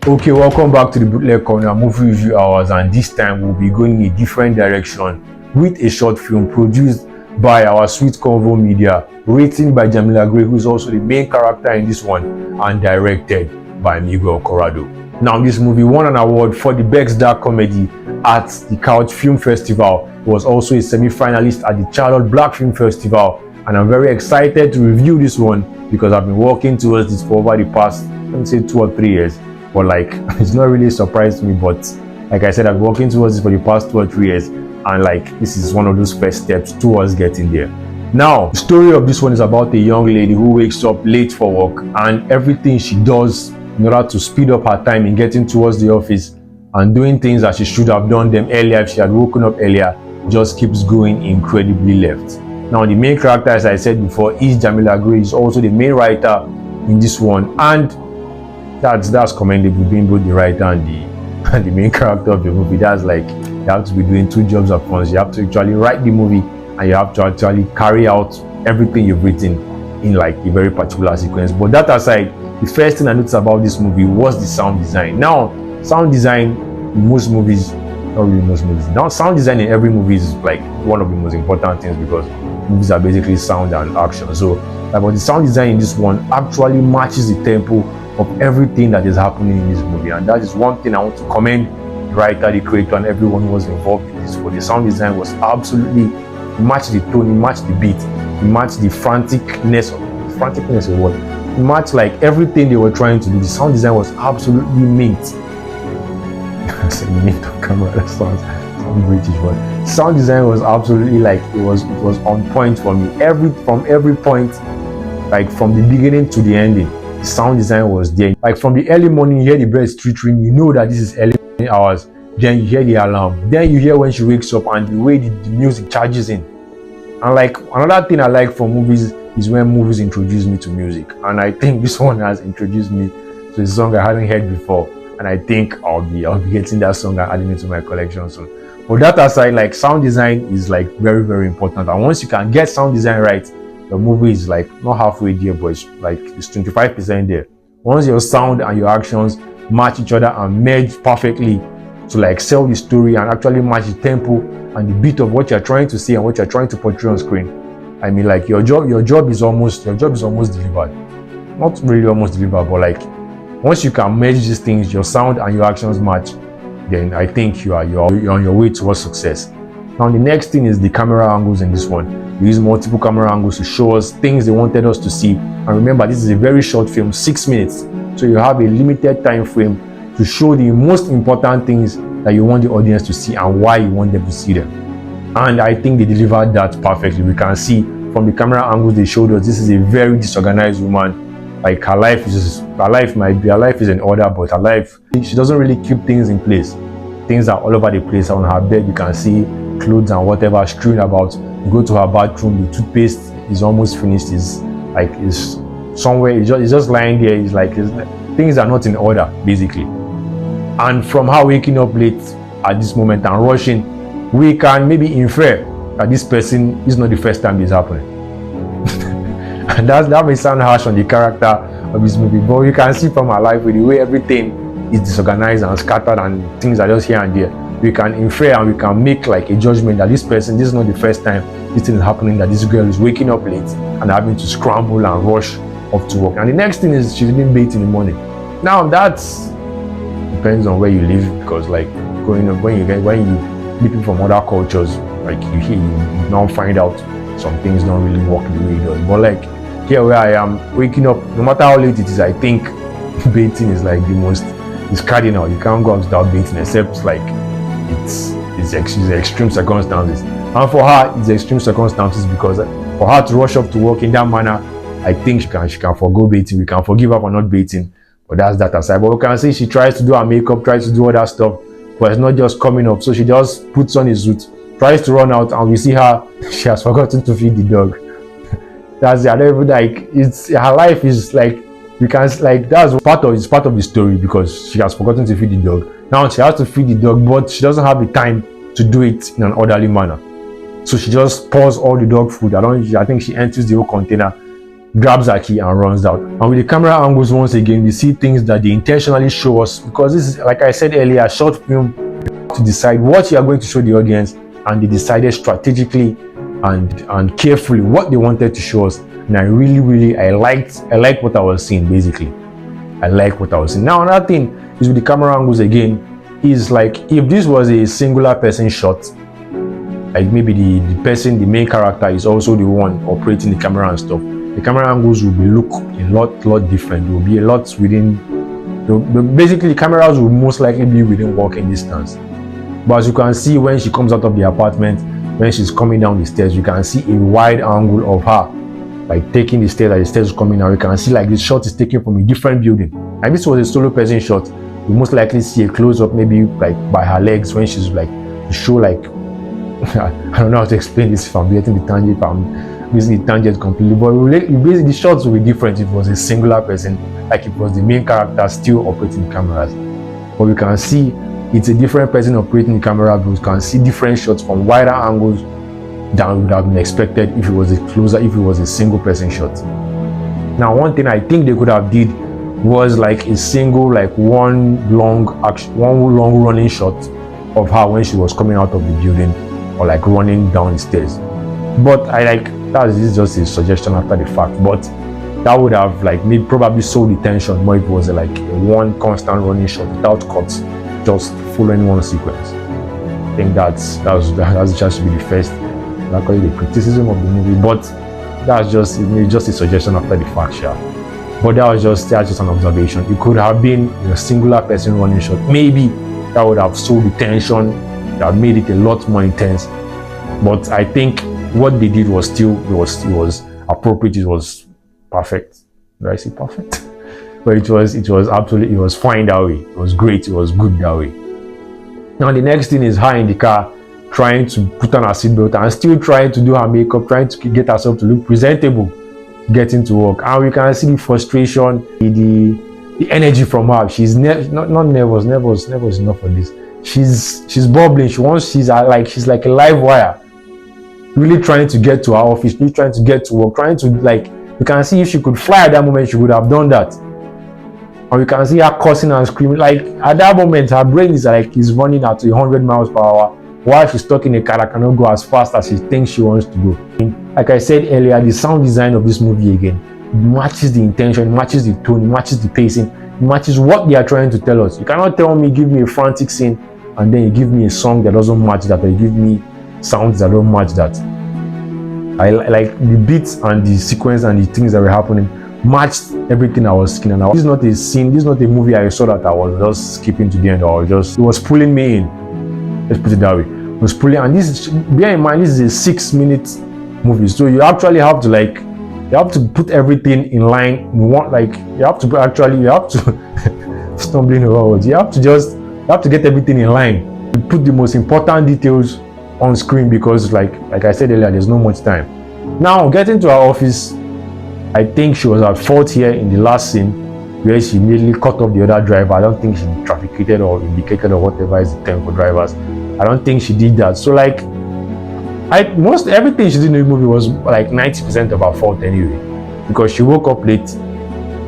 Okay, welcome back to the Bootleg Corner Movie Review Hours, and this time we'll be going in a different direction with a short film produced by our Sweet Convo Media, written by Jamila Gray, who is also the main character in this one, and directed by Miguel Corrado. Now, this movie won an award for the Best Dark Comedy at the Couch Film Festival. It was also a semi-finalist at the Charlotte Black Film Festival, and I'm very excited to review this one because I've been working towards this for over the past, let me say, 2 or 3 years. But like, it's not really surprised me, but like I said, I've been working towards this for the past 2 or 3 years, and like, this is one of those first steps towards getting there. Now, the story of this one is about a young lady who wakes up late for work, and everything she does in order to speed up her time in getting towards the office and doing things that she should have done them earlier if she had woken up earlier just keeps going incredibly left. Now, the main character, as I said before, is Jamila Gray. Is also the main writer in this one, and that's commendable, being both the writer and the main character of the movie. That's like, you have to be doing 2 jobs at once. You have to actually write the movie, and you have to actually carry out everything you've written in like a very particular sequence. But that aside, the first thing I noticed about this movie was the sound design. Now, sound design in most movies, not really most movies, now sound design in every movie is like one of the most important things, because movies are basically sound and action. So but the sound design in this one actually matches the tempo of everything that is happening in this movie, and that is one thing I want to commend the writer, the creator, and everyone who was involved in this. For the sound design was absolutely, it matched the tone, it matched the beat, it matched the franticness of what, it matched like everything they were trying to do. The sound design was absolutely mint. I said mint on camera, that sounds British, but sound design was absolutely like, it was on point for me. From every point, like from the beginning to the ending, the sound design was there. Like from the early morning, you hear the birds twittering, you know that this is early hours. Then you hear the alarm. Then you hear when she wakes up, and the way the music charges in. And like, another thing I like from movies is when movies introduce me to music. And I think this one has introduced me to a song I hadn't heard before. And I think I'll be getting that song and adding it to my collection soon. But that aside, like, sound design is like very, very important. And once you can get sound design right, the movie is like not halfway there, but it's like it's 25% there. Once your sound and your actions match each other and merge perfectly to like sell the story and actually match the tempo and the beat of what you're trying to say and what you're trying to portray on screen, I mean, like, your job is almost delivered. Not really almost delivered, but like, once you can merge these things, your sound and your actions match, then I think you're on your way towards success. Now, the next thing is the camera angles in this one. We use multiple camera angles to show us things they wanted us to see. And remember, this is a very short film, 6 minutes. So you have a limited time frame to show the most important things that you want the audience to see and why you want them to see them. And I think they delivered that perfectly. We can see from the camera angles they showed us, this is a very disorganized woman. Like, her life is in order, but her life, she doesn't really keep things in place. Things are all over the place. On her bed, you can see clothes and whatever strewn about. You go to her bathroom, the toothpaste is almost finished. It's somewhere, it's just lying there. Things are not in order, basically. And from her waking up late at this moment and rushing, we can maybe infer that this person is not the first time this is happening. And that may sound harsh on the character of this movie, but you can see from her life, with the way everything is disorganized and scattered and things are just here and there, we can infer and we can make like a judgment that this is not the first time this thing is happening, that this girl is waking up late and having to scramble and rush off to work. And the next thing is she's being bathed in the morning. Now, that depends on where you live, because like, when you people from other cultures, like, you now find out some things don't really work the way it does. But like, here where I am, waking up, no matter how late it is, I think bathing is like it's cardinal. You can't go out without bathing, except like it's extreme circumstances. And for her, it's extreme circumstances, because for her to rush off to work in that manner, I think she can forgo bathing. We can forgive her for not bathing, but that's that aside. But we can see she tries to do her makeup, tries to do all that stuff, but it's not just coming up. So she just puts on a suit, tries to run out, and we see her, she has forgotten to feed the dog. That's the other, like, it's her life is like, we can like, that's part of the story, because she has forgotten to feed the dog. Now she has to feed the dog, but she doesn't have the time to do it in an orderly manner. So she just pours all the dog food. I think she empties the whole container grabs her key and runs out. And with the camera angles, once again, we see things that they intentionally show us, because this is, like I said earlier, short film, to decide what you are going to show the audience, and they decided strategically and carefully what they wanted to show us. And I really I liked what I was seeing. Basically, I like what I was seeing. Now another thing is with the camera angles again, is like if this was a singular person shot, like maybe the main character is also the one operating the camera and stuff, the camera angles will look a lot different. There will be a lot within, basically the cameras will most likely be within walking distance. But as you can see, when she comes out of the apartment, when she's coming down the stairs, you can see a wide angle of her like taking the stairs, as the stairs is coming down. You can see like this shot is taken from a different building. Like this was a solo person shot, you most likely see a close-up maybe like by her legs when she's like to show like I don't know how to explain this if I'm getting the tangent, if I'm missing the tangent completely, but basically the shots will be different if it was a singular person, like it was the main character still operating the cameras. But we can see it's a different person operating the camera, but we can see different shots from wider angles than would have been expected if it was a single person shot. Now one thing I think they could have did was like a single, like one long running shot of her when she was coming out of the building, or like running down the stairs. But that is just a suggestion after the fact, but that would have like maybe probably sold the tension more if it was like a one constant running shot without cuts, just following one sequence. I think that's just to be the first, not call it the criticism of the movie, but that's just a suggestion after the fact, yeah. But that's just an observation. It could have been a singular person running shot. Maybe that would have sold the tension, that made it a lot more intense. But I think what they did was it was appropriate. It was perfect. Did I say perfect? But it was fine that way. It was great. It was good that way. Now the next thing is her in the car trying to put on her seatbelt and still trying to do her makeup, trying to get herself to look presentable, getting to work. And we can see the frustration, the energy from her. She's not nervous. Nervous enough for this. She's bubbling. She's like a live wire, really trying to get to her office, really trying to get to work, trying to like. You can see if she could fly at that moment, she would have done that. And you can see her cursing and screaming. Like at that moment, her brain is running at 100 miles per hour while she's stuck in a car that cannot go as fast as she thinks she wants to go. Like I said earlier, the sound design of this movie again matches the intention, matches the tone, matches the pacing, matches what they are trying to tell us. You cannot tell me, give me a frantic scene, and then you give me a song that doesn't match that, or you give me sounds that don't match that. I like the beats and the sequence and the things that were happening matched everything I was seeing. And this is not a scene, this is not a movie I saw that I was just skipping to the end, or it was pulling me in. Let's put it that way. It was pulling, and bear in mind, this is a 6-minute movie, so you actually have to put everything in line. You have to stumbling over words. You have to get everything in line. You put the most important details on screen, because like I said earlier, there's not much time. Now getting to our office, I think she was at fault here in the last scene where she immediately cut off the other driver. I don't think she trafficated or indicated or whatever is the term for drivers. I don't think she did that. So like everything she did in the movie was like 90% of her fault anyway, because she woke up late.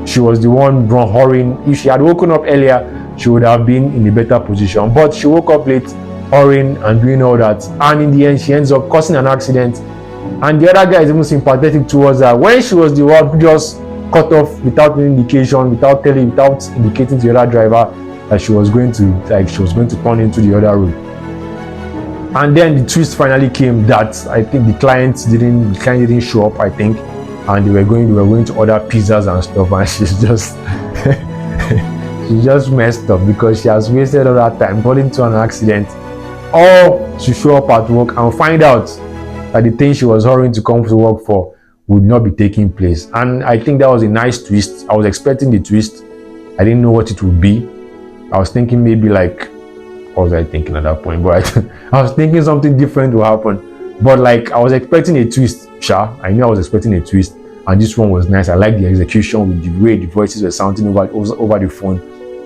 She was the one hurrying. If she had woken up earlier, she would have been in a better position, but she woke up late, hurrying and doing all that, and in the end she ends up causing an accident. And the other guy is even sympathetic towards her when she was the one who just cut off without any indication, without indicating to the other driver that she was going to turn into the other road. And then the twist finally came that I think the client didn't show up, I think, and they were going to order pizzas and stuff, and she just messed up because she has wasted all that time, got into an accident, or to show up at work and find out that the thing she was hurrying to come to work for would not be taking place. And I think that was a nice twist. I was expecting the twist. I didn't know what it would be. I was thinking maybe like, what was I thinking at that point? But I was thinking something different will happen. But like I was expecting a twist. I knew I was expecting a twist, and this one was nice. I liked the execution with the way the voices were sounding over the phone,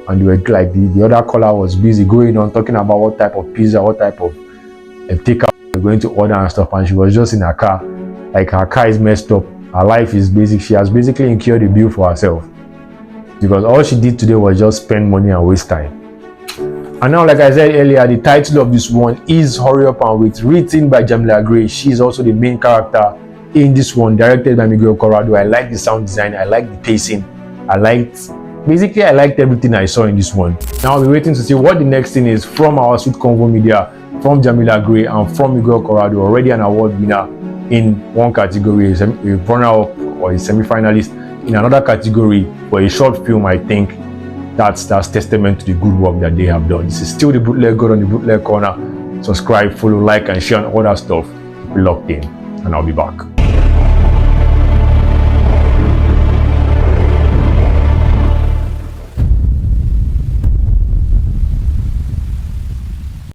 and they were like the other caller was busy going on talking about what type of pizza, what type of takeout we're going to order and stuff, and she was just in her car. Like her car is messed up, her life is basic. She has basically incurred a bill for herself, because all she did today was just spend money and waste time. And now, like I said earlier, the title of this one is Hurry Up and Wait, written by Jamila Gray. She is also the main character in this one, directed by Miguel Corrado. I like the sound design, I like the pacing, I liked everything I saw in this one. Now I'll be waiting to see what the next thing is from our Sweet Convo Media, from Jamila Gray and from Miguel Corrado, already an award winner in one category, a runner-up or a semi-finalist in another category for a short film. I think that's testament to the good work that they have done. This is still the Bootleg God on the Bootleg Corner. Subscribe, follow, like, and share, and all that stuff. Keep it locked in, and I'll be back.